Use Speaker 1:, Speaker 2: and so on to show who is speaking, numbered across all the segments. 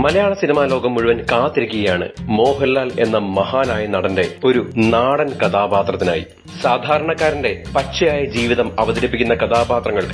Speaker 1: മലയാള cinema ലോകം മുഴുവൻ കാത്തിരിക്കുകയാണ് മോഹൻലാൽ എന്ന മഹാനായ നടന്റെ ഒരു നാടൻ കഥാപാത്രത്തിനായി. സാധാരണക്കാരന്റെ പച്ചയായ ജീവിതം അവതരിപ്പിക്കുന്ന കഥാപാത്രങ്ങൾ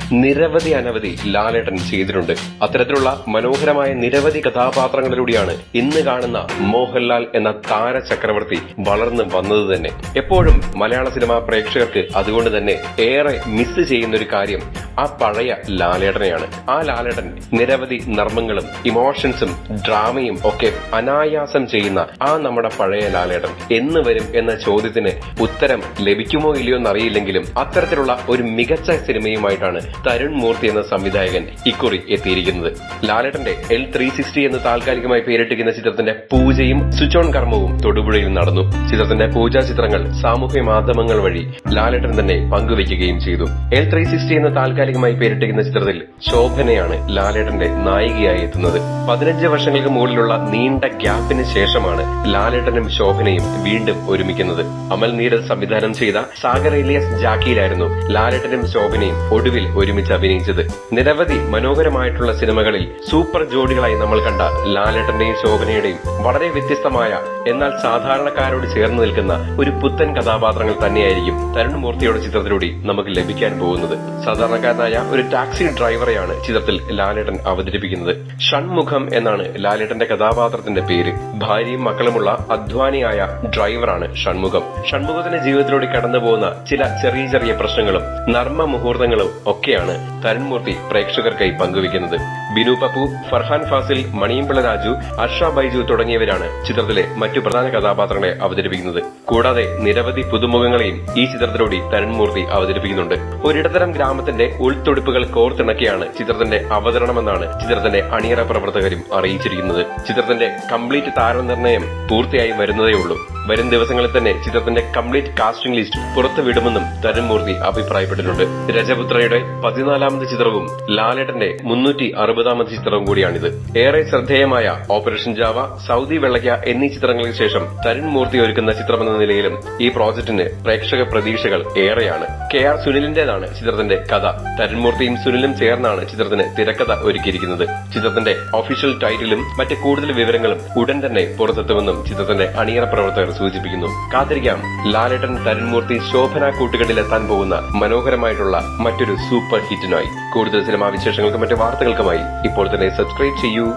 Speaker 1: അനവധി ലാലേട്ടൻ ചെയ്തിട്ടുണ്ട്. അത്തരത്തിലുള്ള മനോഹരമായ നിരവധി കഥാപാത്രങ്ങളിലൂടെയാണ് ഇന്ന് കാണുന്ന മോഹൻലാൽ എന്ന താരചക്രവർത്തി വളർന്നു വന്നത് തന്നെ. എപ്പോഴും മലയാള സിനിമാ പ്രേക്ഷകർക്ക് അതുകൊണ്ട് തന്നെ ഏറെ മിസ് ചെയ്യുന്ന ഒരു കാര്യം ആ പഴയ ലാലേട്ടനെയാണ്. ആ ലാലേട്ടൻ നിരവധി നർമ്മങ്ങളും ഇമോഷൻസും ഡ്രാമയും ഒക്കെ അനായാസം ചെയ്യുന്ന ആ നമ്മുടെ പഴയ ലാലേട്ടൻ എന്ന് വരും എന്ന ചോദ്യത്തിന് ഉത്തരം ലഭിക്കുമോ ഇല്ലയോ എന്നറിയില്ലെങ്കിലും അത്തരത്തിലുള്ള ഒരു മികച്ച സിനിമയുമായിട്ടാണ് തരുൺ മൂർത്തി എന്ന സംവിധായകൻ ഇക്കുറി എത്തിയിരിക്കുന്നത്. ലാലേട്ടന്റെ L360 എന്ന് താൽക്കാലികമായി പേരിട്ടിരിക്കുന്ന ചിത്രത്തിന്റെ പൂജയും സ്വിച്ച് ഓൺ കർമ്മവും തൊടുപുഴയിൽ നടന്നു. ചിത്രത്തിന്റെ പൂജാ ചിത്രങ്ങൾ സാമൂഹ്യ മാധ്യമങ്ങൾ വഴി ലാലേട്ടൻ തന്നെ പങ്കുവയ്ക്കുകയും ചെയ്തു. L360 എന്ന് താൽക്കാലികമായി പേരിട്ടിരിക്കുന്ന ചിത്രത്തിൽ ശോഭനയാണ് ലാലേട്ടന്റെ നായികയായി എത്തുന്നത്. 15 വർഷങ്ങൾക്ക് മുകളിലുള്ള നീണ്ട ഗ്യാപ്പിന് ശേഷമാണ് ലാലേട്ടനും ശോഭനയും വീണ്ടും ഒരുമിക്കുന്നത്. അമൽ നീരദ് സംവിധാനം ചെയ്ത സാഗർ ഇലിയസ് ജാക്കിയിലായിരുന്നു ലാലേട്ടനും ശോഭനയും ഒടുവിൽ ഒരുമിച്ച് അഭിനയിച്ചത്. നിരവധി മനോഹരമായിട്ടുള്ള സിനിമകളിൽ സൂപ്പർ ജോഡികളായി നമ്മൾ കണ്ട ലാലേട്ടന്റെയും ശോഭനയുടെയും വളരെ വ്യത്യസ്തമായ എന്നാൽ സാധാരണക്കാരോട് ചേർന്ന് നിൽക്കുന്ന ഒരു പുത്തൻ കഥാപാത്രങ്ങൾ തന്നെയായിരിക്കും തരുൺ മൂർത്തിയുടെ ചിത്രത്തിലൂടെ നമുക്ക് ലഭിക്കാൻ പോകുന്നത്. സാധാരണക്കാരനായ ഒരു ടാക്സി ഡ്രൈവറെയാണ് ചിത്രത്തിൽ ലാലേട്ടൻ അവതരിപ്പിക്കുന്നത്. ഷൺമുഖം എന്നാണ് ലാലേട്ടന്റെ കഥാപാത്രത്തിന്റെ പേര്. ഭാര്യയും മക്കളുമുള്ള അധ്വാനിയായ ഡ്രൈവറാണ് ഷൺമുഖം. ഷൺമുഖത്തിന്റെ ജീവിതത്തിലൂടെ കടന്നുപോകുന്ന ചില ചെറിയ ചെറിയ പ്രശ്നങ്ങളും നർമ്മ മുഹൂർത്തങ്ങളും ഒക്കെയാണ് തരുൺ മൂർത്തി പ്രേക്ഷകർക്കായി പങ്കുവയ്ക്കുന്നത്. ബിനു പപ്പു, ഫർഹാൻ ഫാസിൽ, മണിയമ്പിള്ള രാജു, അർഷ ബൈജു തുടങ്ങിയവരാണ് ചിത്രത്തിലെ മറ്റു പ്രധാന കഥാപാത്രങ്ങളെ അവതരിപ്പിക്കുന്നത്. കൂടാതെ നിരവധി പുതുമുഖങ്ങളെയും ഈ ചിത്രത്തിലൂടെ തരുൺ മൂർത്തി അവതരിപ്പിക്കുന്നുണ്ട്. ഒരിടത്തരം ഗ്രാമത്തിന്റെ ഉൾത്തൊടുപ്പുകൾ കോർത്തിണക്കിയാണ് ചിത്രത്തിന്റെ അവതരണമെന്നാണ് ചിത്രത്തിന്റെ അണിയറ പ്രവർത്തകരും അറിയിച്ചിരിക്കുന്നത്. ചിത്രത്തിന്റെ കംപ്ലീറ്റ് താരനിർണയം പൂർത്തിയായി വരുന്നതേ ഉള്ളൂ. വരും ദിവസങ്ങളിൽ തന്നെ ചിത്രത്തിന്റെ കംപ്ലീറ്റ് കാസ്റ്റിംഗ് ലിസ്റ്റ് പുറത്തുവിടുമെന്നും തരുൺ മൂർത്തി അഭിപ്രായപ്പെട്ടിട്ടുണ്ട്. രജപുത്രയുടെ 14ാമത് ചിത്രവും ലാലേട്ടന്റെ 360ാമത് ചിത്രവും കൂടിയാണിത്. ഏറെ ശ്രദ്ധേയമായ ഓപ്പറേഷൻ ജാവ, സൗദി വെള്ളയ്ക്ക എന്നീ ചിത്രങ്ങൾക്ക് ശേഷം തരുൺ മൂർത്തി ഒരുക്കുന്ന ചിത്രമെന്ന നിലയിലും ഈ പ്രോജക്ടിന് പ്രേക്ഷക പ്രതീക്ഷകൾ ഏറെയാണ്. KR സുനിലിന്റേതാണ് ചിത്രത്തിന്റെ കഥ. തരുൺ മൂർത്തിയും സുനിലും ചേർന്നാണ് ചിത്രത്തിന് തിരക്കഥ ഒരുക്കിയിരിക്കുന്നത്. ചിത്രത്തിന്റെ ഒഫീഷ്യൽ ടൈറ്റിലും മറ്റ് കൂടുതൽ വിവരങ്ങളും ഉടൻ തന്നെ പുറത്തെത്തുമെന്നും ചിത്രത്തിന്റെ അണിയറ പ്രവർത്തകർ സൂചിപ്പിക്കുന്നു. കാത്തിരിക്കാം ലാലേട്ടൻ തരുൺ മൂർത്തി ശോഭന കൂട്ടുകെട്ടിലെത്താൻ പോകുന്ന മനോഹരമായിട്ടുള്ള മറ്റൊരു സൂപ്പർ ഹിറ്റിനായി. കൂടുതൽ സിനിമാ വിശേഷങ്ങൾക്കും മറ്റു വാർത്തകൾക്കുമായി ഇപ്പോൾ തന്നെ സബ്സ്ക്രൈബ് ചെയ്യൂ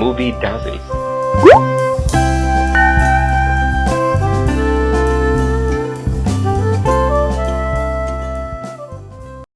Speaker 1: മൂവി ഡാസിൽസ്.